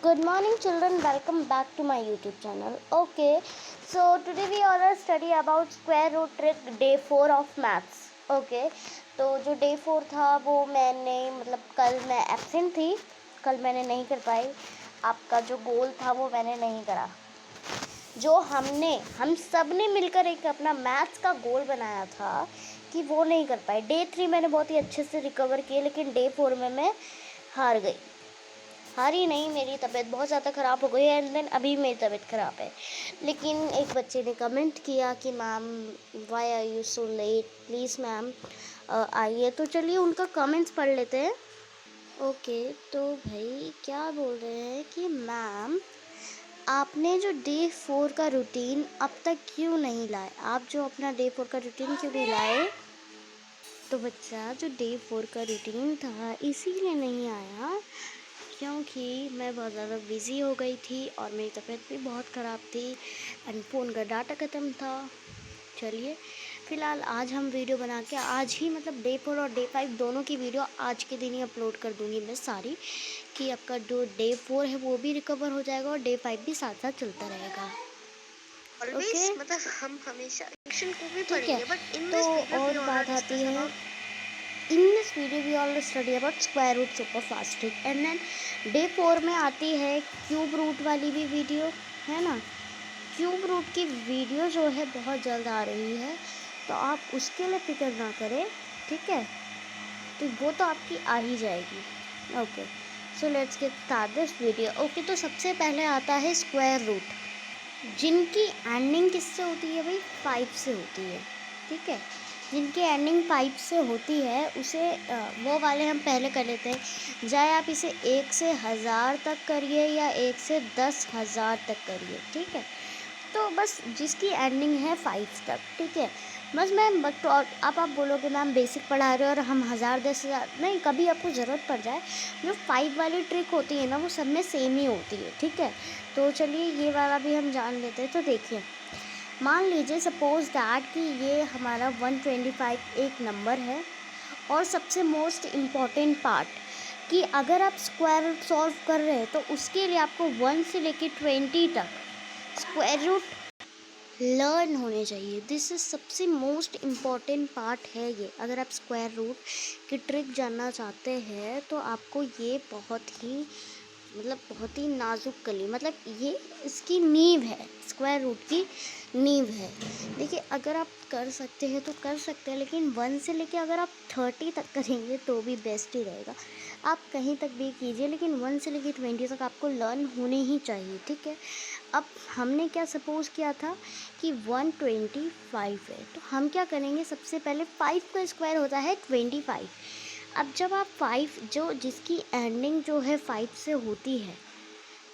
Good morning children, welcome back to my YouTube channel. Okay, so today we all study about square root trick day 4 of maths. Okay, तो जो day 4 था वो मैंने कल मैं absent थी, कल मैंने नहीं कर पाई। आपका जो गोल था वो मैंने नहीं करा, जो हम सब ने मिलकर एक अपना मैथ्स का गोल बनाया था कि वो नहीं कर पाए। डे 3 मैंने बहुत ही अच्छे से रिकवर किए, लेकिन डे 4 में मैं हार गई। हारी नहीं, मेरी तबीयत बहुत ज़्यादा ख़राब हो गई है एंड देन अभी मेरी तबीयत ख़राब है। लेकिन एक बच्चे ने कमेंट किया कि ma'am why are you so late, please ma'am आइए। तो चलिए उनका कमेंट्स पढ़ लेते हैं। ओके, तो भाई क्या बोल रहे हैं कि मैम आपने जो डे 4 का रूटीन अब तक क्यों नहीं लाए, आप जो अपना डे 4 का रूटीन क्यों नहीं लाए। तो बच्चा जो डे 4 का रूटीन था इसीलिए नहीं आया क्योंकि मैं बहुत ज़्यादा बिज़ी हो गई थी और मेरी तबीयत भी बहुत ख़राब थी एंड फ़ोन का डाटा ख़त्म था। चलिए फ़िलहाल आज हम वीडियो बना के आज ही डे 4 और डे 5 दोनों की वीडियो आज के दिन ही अपलोड कर दूँगी मैं सारी, कि आपका जो डे 4 है वो भी रिकवर हो जाएगा और डे 5 भी साथ साथ चलता रहेगा। ओके, हम हमेशा एक्शन को भी ठीक है। पढ़ेंगे, बट इन तो दिस वीडियो और वी ऑल बात आती डिस्कस है, about in this video we all study about square root super fast trick and then day 4 में आती है क्यूब रूट वाली भी वीडियो, है ना। क्यूब रूट की वीडियो जो है बहुत जल्द आ रही है, तो आप उसके लिए फिक्र ना करें, ठीक है। तो वो तो आपकी आ ही जाएगी। Okay, so let's get start this video. Okay, तो सबसे पहले आता है स्क्वायर रूट, जिनकी एंडिंग किससे होती है भाई, 5 से होती है, ठीक है। जिनकी एंडिंग 5 से होती है उसे वो वाले हम पहले कर लेते हैं। चाहे आप इसे 1 से 1000 तक करिए या 1 से 10,000 तक करिए, ठीक है। तो बस जिसकी एंडिंग है 5 तक, ठीक है। बस मैम बट आप बोलोगे मैम बेसिक पढ़ा रहे हो और हम 1000 10,000 नहीं, कभी आपको ज़रूरत पड़ जाए जो 5 वाली ट्रिक होती है ना वो सब में सेम ही होती है, ठीक है। तो चलिए ये वाला भी हम जान लेते हैं। तो देखिए, मान लीजिए सपोज दैट कि ये हमारा 125 एक नंबर है, और सबसे मोस्ट इम्पॉर्टेंट पार्ट कि अगर आप स्क्वायर रूट सॉल्व कर रहे हैं तो उसके लिए आपको 1 से लेकर 20 तक स्क्वायर रूट लर्न होने चाहिए। दिस इज़ सबसे मोस्ट इम्पॉर्टेंट पार्ट है ये। अगर आप स्क्वायर रूट की ट्रिक जानना चाहते हैं तो आपको ये बहुत ही नाजुक कली, ये इसकी नींव है, स्क्वायर रूट की नींव है। देखिए अगर आप कर सकते हैं तो कर सकते हैं, लेकिन 1 से लेके अगर आप 30 तक करेंगे तो भी बेस्ट ही रहेगा। आप कहीं तक भी कीजिए, लेकिन 1 से लेके 20 तक आपको लर्न होने ही चाहिए, ठीक है। अब हमने क्या सपोज़ किया था कि 125 है, तो हम क्या करेंगे, सबसे पहले 5 का स्क्वायर होता है 25। अब जब आप 5 जो जिसकी एंडिंग जो है 5 से होती है,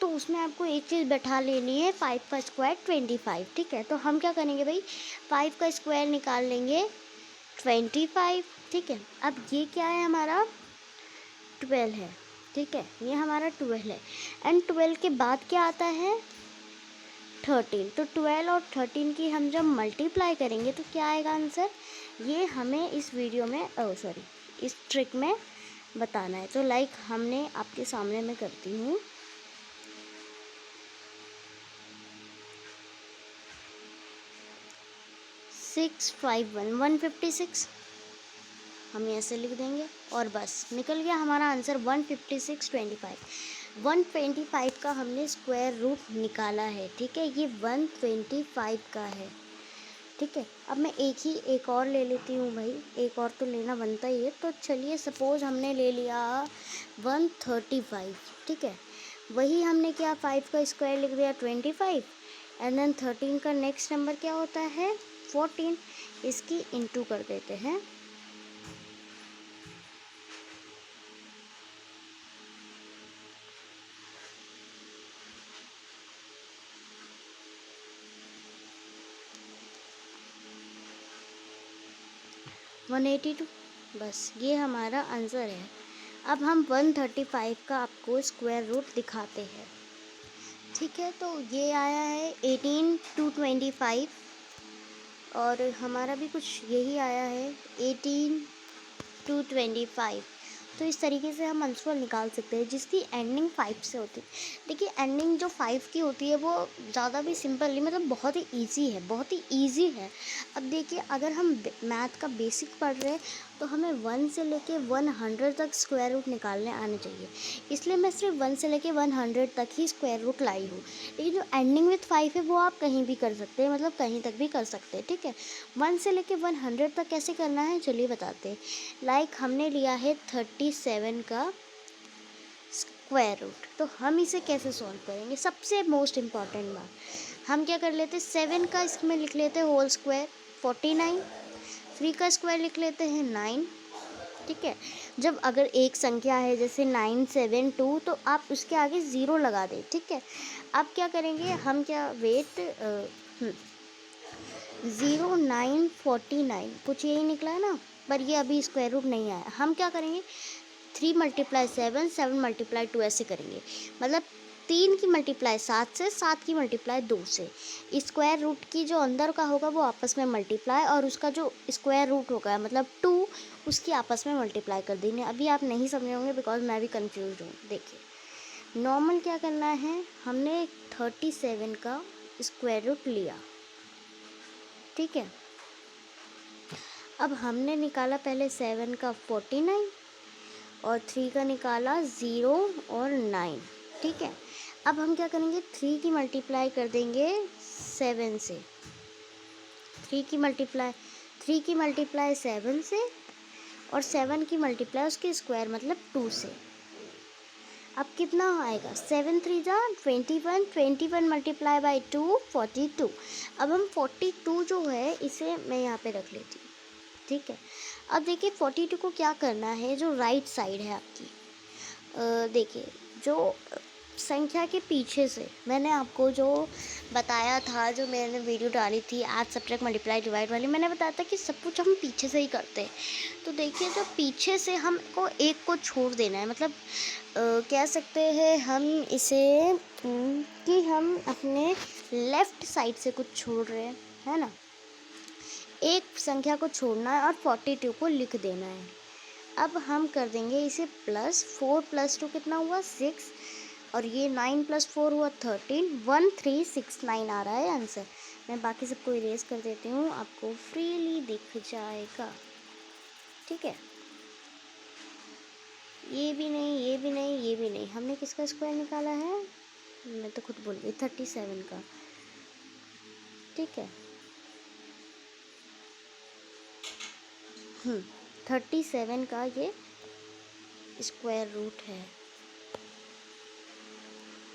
तो उसमें आपको एक चीज़ बैठा लेनी है, 5 का स्क्वायर 25, ठीक है। तो हम क्या करेंगे भाई, 5 का स्क्वायर निकाल लेंगे 25, ठीक है। अब ये क्या है, हमारा 12 है, ठीक है, ये हमारा 12 है एंड 12 के बाद क्या आता है 13। तो 12 और 13 की हम जब मल्टीप्लाई करेंगे तो क्या आएगा आंसर, ये हमें इस वीडियो में इस ट्रिक में बताना है। तो हमने आपके सामने मैं करती हूँ। सिक्स 156 हम ऐसे लिख देंगे और बस निकल गया हमारा आंसर 156 25। 125 का हमने स्क्वायर रूट निकाला है, ठीक है। ये 125 का है, ठीक है। अब मैं एक और ले लेती हूँ भाई, एक और तो लेना बनता ही है। तो चलिए सपोज़ हमने ले लिया 135, ठीक है। वही हमने क्या, 5 का स्क्वायर लिख दिया 25 एंड देन 13 का नेक्स्ट नंबर क्या होता है 14। इसकी इंटू कर देते हैं। वन 82, बस ये हमारा आंसर है। अब हम 135 का आपको स्क्वायर रूट दिखाते हैं, ठीक है। तो ये आया है 18 to 25 और हमारा भी कुछ यही आया है 18 to 25। तो इस तरीके से हम आंसर निकाल सकते हैं जिसकी एंडिंग 5 से होती है। देखिए एंडिंग जो 5 की होती है वो ज़्यादा भी सिंपल नहीं, मतलब बहुत ही ईजी है, बहुत ही ईजी है। अब देखिए अगर हम मैथ का बेसिक पढ़ रहे हैं तो हमें 1 से लेके 100 तक स्क्वायर रूट निकालने आने चाहिए, इसलिए मैं सिर्फ 1 से लेके 100 तक ही स्क्वायर रूट लाई हूँ। लेकिन जो एंडिंग विथ 5 है वो आप कहीं भी कर सकते हैं, मतलब कहीं तक भी कर सकते हैं, ठीक है। 1 से लेके 100 तक कैसे करना है चलिए बताते हैं। लाइक हमने लिया है 37 का स्क्वायर रूट, तो हम इसे कैसे सॉल्व करेंगे। सबसे मोस्ट इम्पॉर्टेंट बात, हम क्या कर लेते हैं 7 का इसमें लिख लेते हैं होल स्क्वायर 49, 3 का स्क्वायर लिख लेते हैं 9, ठीक है। जब अगर एक संख्या है जैसे 972 तो आप उसके आगे ज़ीरो लगा दें, ठीक है। अब क्या करेंगे हम, क्या वेट 0949 कुछ यही निकला है ना, पर ये अभी स्क्वायर रूट नहीं आया। हम क्या करेंगे 3 मल्टीप्लाई 7, 7 मल्टीप्लाई 2 ऐसे करेंगे, मतलब 3 की मल्टीप्लाई 7 से, 7 की मल्टीप्लाई 2 से। स्क्वायर रूट की जो अंदर का होगा वो आपस में मल्टीप्लाई, और उसका जो स्क्वायर रूट होगा मतलब 2 उसकी आपस में मल्टीप्लाई कर देंगे। अभी आप नहीं समझे होंगे बिकॉज मैं भी कंफ्यूज हूँ। देखिए नॉर्मल क्या करना है, हमने 37 का स्क्वायर रूट लिया, ठीक है। अब हमने निकाला पहले 7 का 49 और 3 का निकाला 0 और 9, ठीक है। अब हम क्या करेंगे 3 की मल्टीप्लाई कर देंगे 7 से, 3 की मल्टीप्लाई 7 से, और 7 की मल्टीप्लाई उसके स्क्वायर मतलब 2 से। अब कितना आएगा 7 3 जा 21, 21 मल्टीप्लाई बाई 2 42। अब हम 42 जो है इसे मैं यहाँ पे रख लेती हूँ, ठीक है। अब देखिए 42 को क्या करना है, जो राइट साइड है आपकी, देखिए जो संख्या के पीछे से मैंने आपको जो बताया था, जो मैंने वीडियो डाली थी ऐड सब्ट्रैक्ट मल्टीप्लाई डिवाइड वाली, मैंने बताया था कि सब कुछ हम पीछे से ही करते हैं। तो देखिए जो पीछे से हमको एक को छोड़ देना है, मतलब कह सकते हैं हम इसे कि हम अपने लेफ़्ट साइड से कुछ छोड़ रहे हैं, है ना। एक संख्या को छोड़ना है और 42 को लिख देना है। अब हम कर देंगे इसे प्लस 4 + 2 कितना हुआ 6, और ये 9 + 4 हुआ 13, 1369 आ रहा है आंसर। मैं बाकी सबको इरेज कर देती हूँ, आपको फ्रीली दिख जाएगा, ठीक है। ये भी नहीं, ये भी नहीं, ये भी नहीं। हमने किसका स्क्वायर निकाला है, मैं तो खुद भूल गई, 37 का, ठीक है। 37 का ये स्क्वायर रूट है,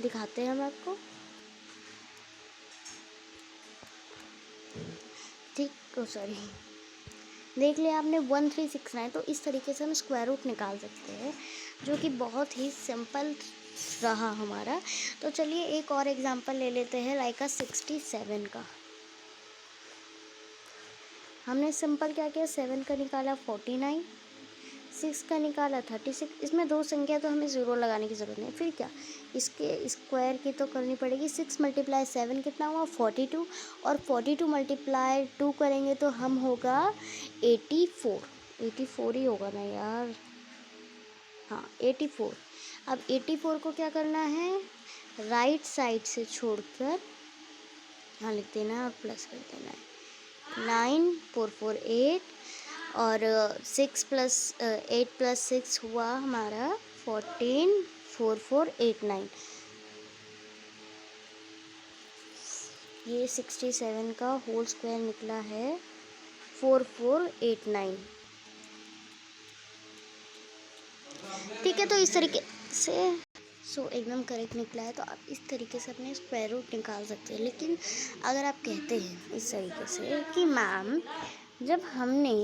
दिखाते हैं हम आपको, ठीक। ओ सॉरी, देख लिया आपने 1369। तो इस तरीके से हम स्क्वायर रूट निकाल सकते हैं, जो कि बहुत ही सिंपल रहा हमारा। तो चलिए एक और एग्जांपल ले लेते हैं, लाइक 67 का। हमने सिंपल क्या किया, 7 का निकाला 49, 6 का निकाला 36। इसमें दो संख्या तो हमें ज़ीरो लगाने की ज़रूरत नहीं। फिर क्या, इसके स्क्वायर की तो करनी पड़ेगी। 6 मल्टीप्लाई 7 कितना हुआ 42, और 42 मल्टीप्लाई 2 करेंगे तो हम होगा 84, 84 ही होगा ना यार, हाँ 84। अब 84 को क्या करना है, राइट साइड से छोड़कर यहाँ लिख देना है और प्लस कर देना है। 9 4 4 8, और 6 + 8 + 6 हुआ हमारा 14, 4 4 8 9। ये 67 का होल स्क्वायर निकला है 4489, ठीक है। तो इस तरीके से एकदम करेक्ट निकला है। तो आप इस तरीके से अपने स्क्वायर रूट निकाल सकते हैं। लेकिन अगर आप कहते हैं इस तरीके से कि मैम जब हमने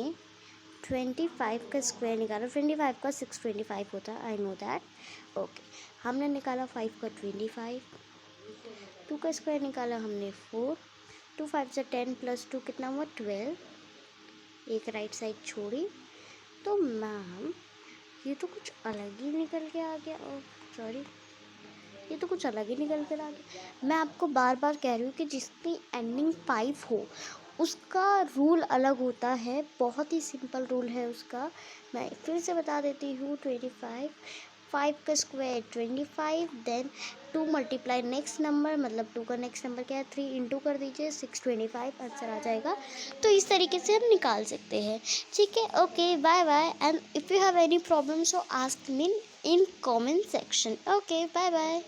25 का स्क्वायर निकाला, 25 का 625 होता है, आई नो दैट, ओके। हमने निकाला 5 का 25, 2 का स्क्वायर निकाला हमने 4, 2 5 से 10 + 2 कितना हुआ 12, एक राइट साइड छोड़ी। तो मैम ये तो कुछ अलग ही निकल के आ गया, ओह सॉरी, ये तो कुछ अलग ही निकल कर आ गया। मैं आपको बार बार कह रही हूँ कि जिसकी एंडिंग 5 हो उसका रूल अलग होता है, बहुत ही सिंपल रूल है उसका। मैं फिर से बता देती हूँ। 25, 5 का square 25, then 2 multiply next number, मतलब 2 का नेक्स्ट नंबर क्या है 3, इंटू कर दीजिए 625, आंसर आ जाएगा। तो इस तरीके से हम निकाल सकते हैं। ठीक है, okay, bye bye, and if you have any problem so ask me in comment section. Okay, bye bye.